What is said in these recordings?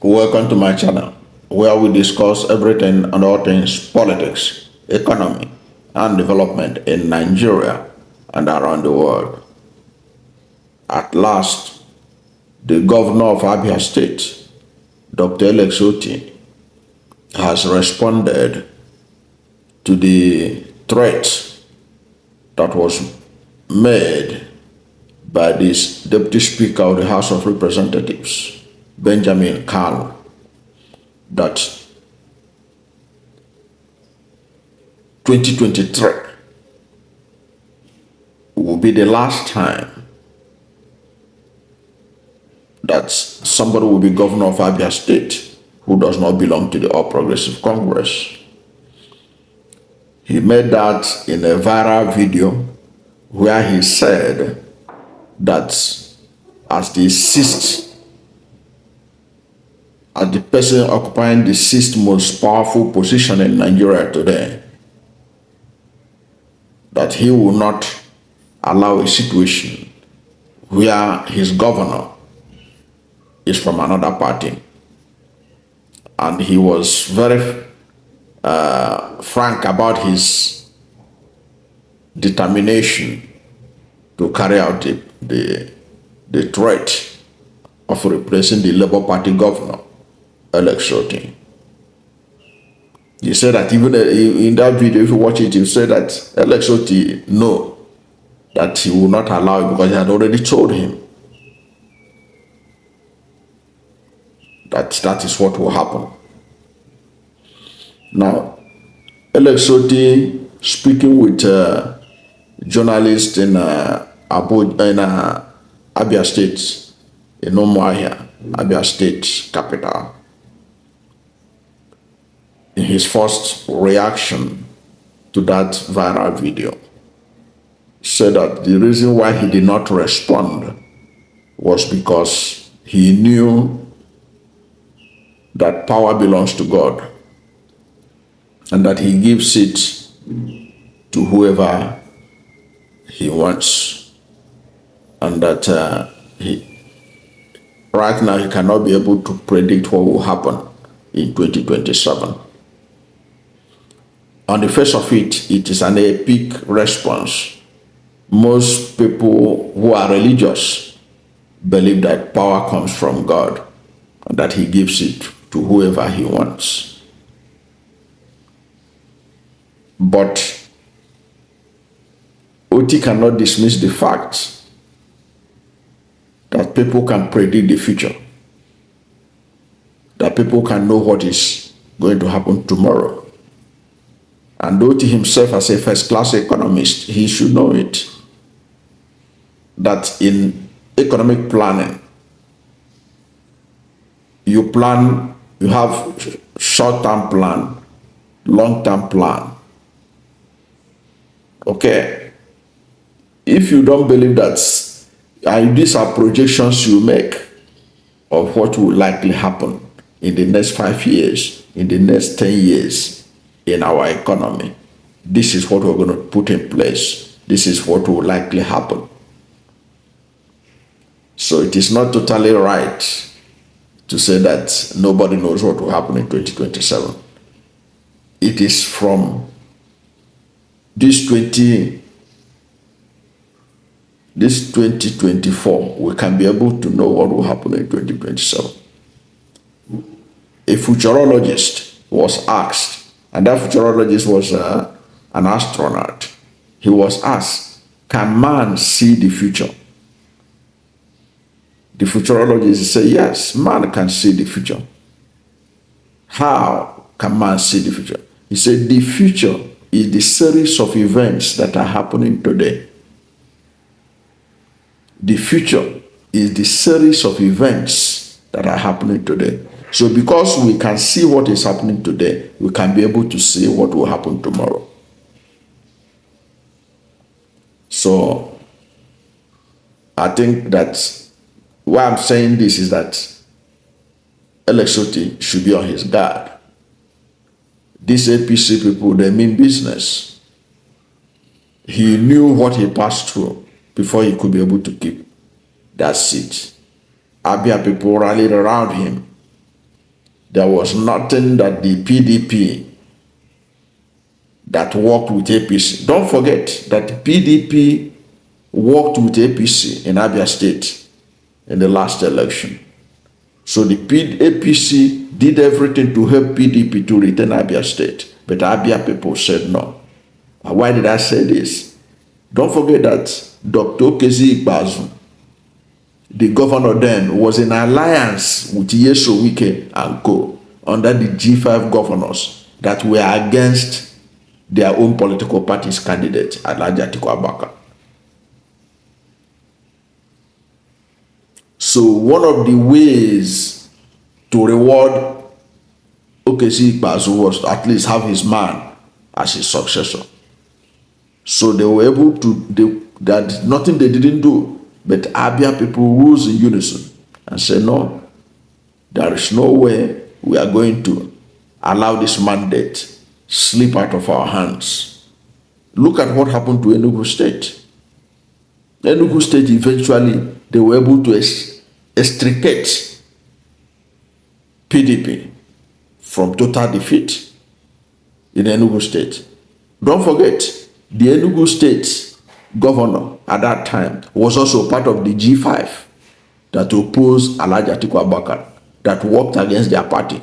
Welcome to my channel, where we discuss everything and all things politics, economy, and development in Nigeria and around the world. At last, the governor of Abia State, Dr. Alex Otti, has responded to the threat that was made by this Deputy Speaker of the House of Representatives, Benjamin Kalu, that 2023 will be the last time that somebody will be governor of Abia State who does not belong to the All Progressive Congress. He made that in a viral video where he said that as the person occupying the sixth most powerful position in Nigeria today, that he will not allow a situation where his governor is from another party. And he was very frank about his determination to carry out the threat of replacing the Labour Party governor, Alex Otti. He said that even in that video, if you watch it, he said that Alex Otti know that he will not allow it because he had already told him that is what will happen. Now, Alex Otti, speaking with journalists in Abia State, in Umuahia, Abia State capital, in his first reaction to that viral video, said that the reason why he did not respond was because he knew that power belongs to God and that he gives it to whoever he wants, and that right now he cannot be able to predict what will happen in 2027. On the face of it, it is an epic response. Most people who are religious believe that power comes from God and that he gives it to whoever he wants. But Otti cannot dismiss the fact that people can predict the future, that people can know what is going to happen tomorrow. And Otti himself, as a first-class economist, he should know it, that in economic planning, you have short-term plan, long-term plan. Okay? If you don't believe that, these are projections you make of what will likely happen in the next 5 years, in the next 10 years in our economy. This is what we're going to put in place. This is what will likely happen. So it is not totally right to say that nobody knows what will happen in 2027. It is from this 2024, we can be able to know what will happen in 2027. A futurologist was asked, and that futurologist was an astronaut. He was asked, can man see the future? The futurologist said, yes, man can see the future. How can man see the future? He said, the future is the series of events that are happening today. The future is the series of events that are happening today. So because we can see what is happening today, we can be able to see what will happen tomorrow. So I think that why I'm saying this is that Alex Otti should be on his guard. These APC people, they mean business. He knew what he passed through before he could be able to keep that seat. Abia people rallied around him there was nothing that the PDP that worked with APC. Don't forget that PDP worked with APC in Abia State in the last election. So the APC did everything to help PDP to retain Abia State. But Abia people said no. Why did I say this? Don't forget that Dr. Alex, the governor then, was in alliance with Yeso Wike and co. under the G5 governors that were against their own political party's candidate, Alhaji Atiku Abubakar. So one of the ways to reward Okezi Ikpeazu was to at least have his man as his successor. So they were able to, that nothing they didn't do, but Abia people rose in unison and said, no, there is no way we are going to allow this mandate slip out of our hands. Look at what happened to Enugu State. Enugu State, eventually, they were able to extricate PDP from total defeat in Enugu State. Don't forget, the Enugu State governor at that time was also part of the G5 that opposed Alhaji Atiku Abubakar, that worked against their party.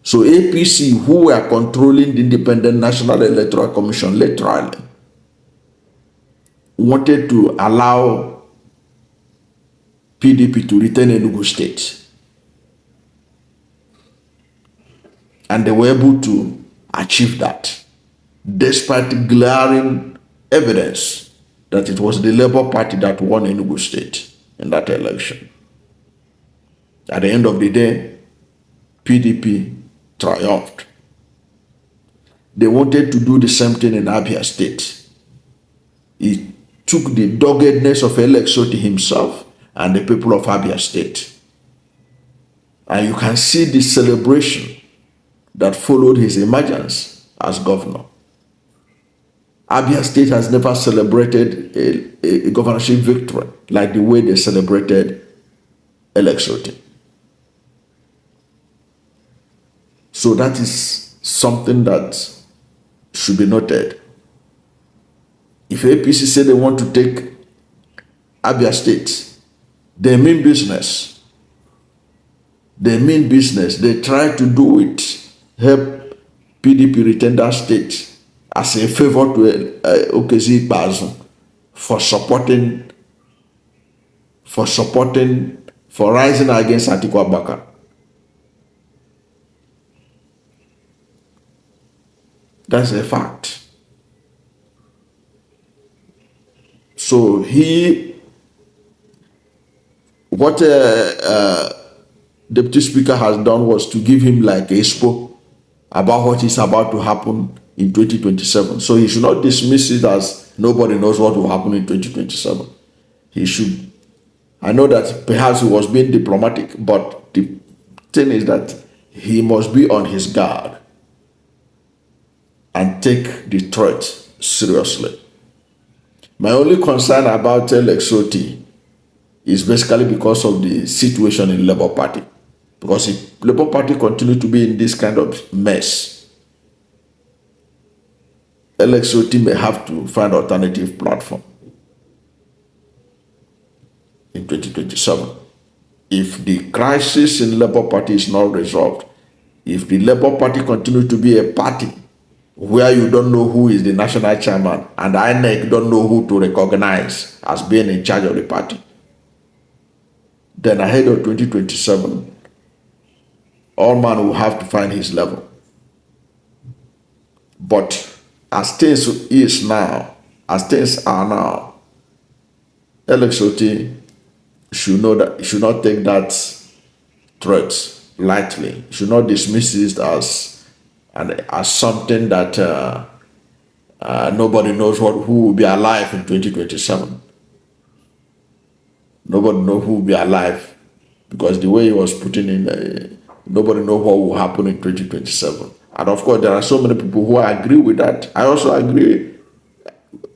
So APC, who were controlling the Independent National Electoral Commission literally, wanted to allow PDP to retain Enugu State. And they were able to achieve that, despite glaring evidence that it was the Labour Party that won Enugu State in that election. At the end of the day, PDP triumphed. They wanted to do the same thing in Abia State. It took the doggedness of Alex Otti himself and the people of Abia State. And you can see the celebration that followed his emergence as governor. Abia State has never celebrated a governorship victory like the way they celebrated Alex Otti. So that is something that should be noted. If APC say they want to take Abia State, they mean business. They mean business. They try to do it, help PDP retain that state as a favor to Okezi Ikpeazu for rising against Atiku Abubakar. That's a fact. So what Deputy Speaker has done was to give him like a spoke about what is about to happen in 2027. So he should not dismiss it as nobody knows what will happen in 2027. He should. I know that perhaps he was being diplomatic, but the thing is that he must be on his guard and take the threat seriously. My only concern about Alex Otti is basically because of the situation in Labour Party. Because if Labour Party continue to be in this kind of mess, Alex Otti may have to find alternative platform in 2027. If the crisis in Labour Party is not resolved, if the Labour Party continue to be a party where you don't know who is the national chairman and INEC don't know who to recognize as being in charge of the party, then ahead of 2027, all man will have to find his level. But as things are now, Alex Otti should know that he should not take that threat lightly. He should not dismiss it as something that nobody knows who will be alive in 2027. Nobody knows who will be alive, because the way he was putting in, nobody knows what will happen in 2027. And of course, there are so many people who agree with that. I also agree.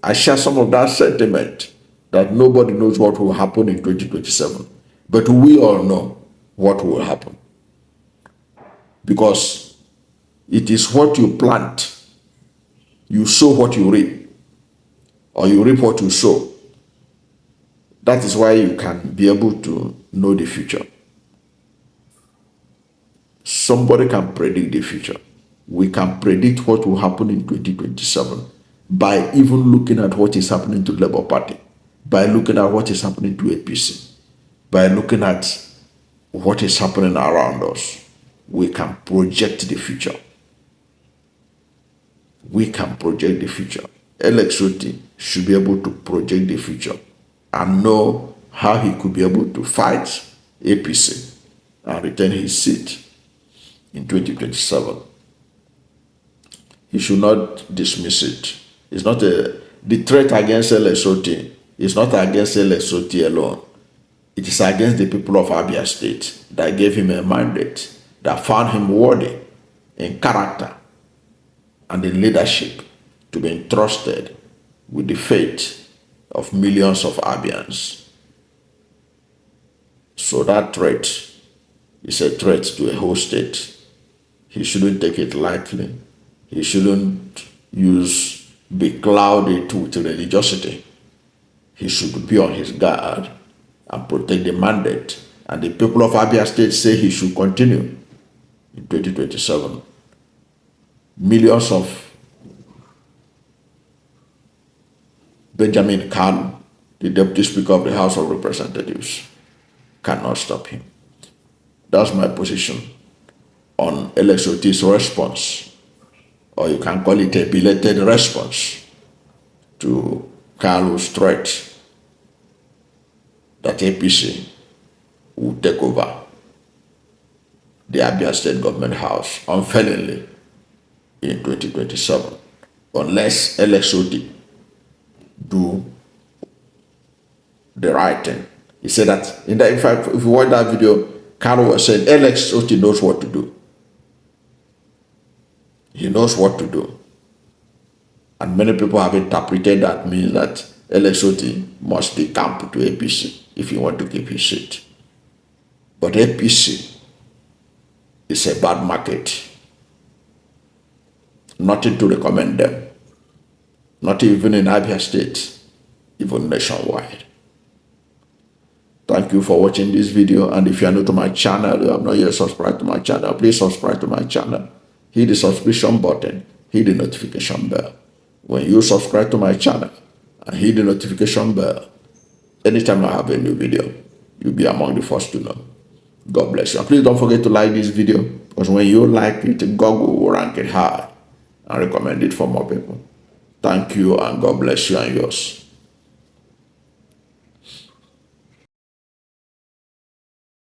I share some of that sentiment that nobody knows what will happen in 2027. But we all know what will happen. because it is what you plant. You sow what you reap, or you reap what you sow. That is why you can be able to know the future. Somebody can predict the future. We can predict what will happen in 2027 by even looking at what is happening to Labour Party, by looking at what is happening to APC, by looking at what is happening around us. We can project the future. We can project the future. Alex Otti should be able to project the future and know how he could be able to fight APC and retain his seat in 2027. He should not dismiss it. It's not the threat against Alex Otti is not against Alex Otti alone. It is against the people of Abia State that gave him a mandate, that found him worthy in character and in leadership to be entrusted with the fate of millions of Abians. So that threat is a threat to a whole state. He shouldn't take it lightly. He shouldn't be clouded with religiosity. He should be on his guard and protect the mandate. And the people of Abia State say he should continue in 2027. Millions of Benjamin Kalu, the Deputy Speaker of the House of Representatives, cannot stop him. That's my position on Alex Otti's response, or you can call it a belated response to Kalu's threat that APC will take over the Abia State Government House unfailingly in 2027, unless Alex Otti do the right thing. He said that, if you watch that video, Kalu was saying Alex Otti knows what to do. He knows what to do. And many people have interpreted that means that Alex Otti must decamp to APC if he wants to keep his seat. But APC is a bad market. Nothing to recommend them. Not even in Abia State, even nationwide. Thank you for watching this video. And if you are new to my channel, you have not yet subscribed to my channel, please subscribe to my channel. Hit the subscription button, hit the notification bell. When you subscribe to my channel and hit the notification bell, anytime I have a new video, you'll be among the first to know. God bless you. And please don't forget to like this video, because when you like it, Google will rank it high and recommend it for more people. Thank you, and God bless you and yours.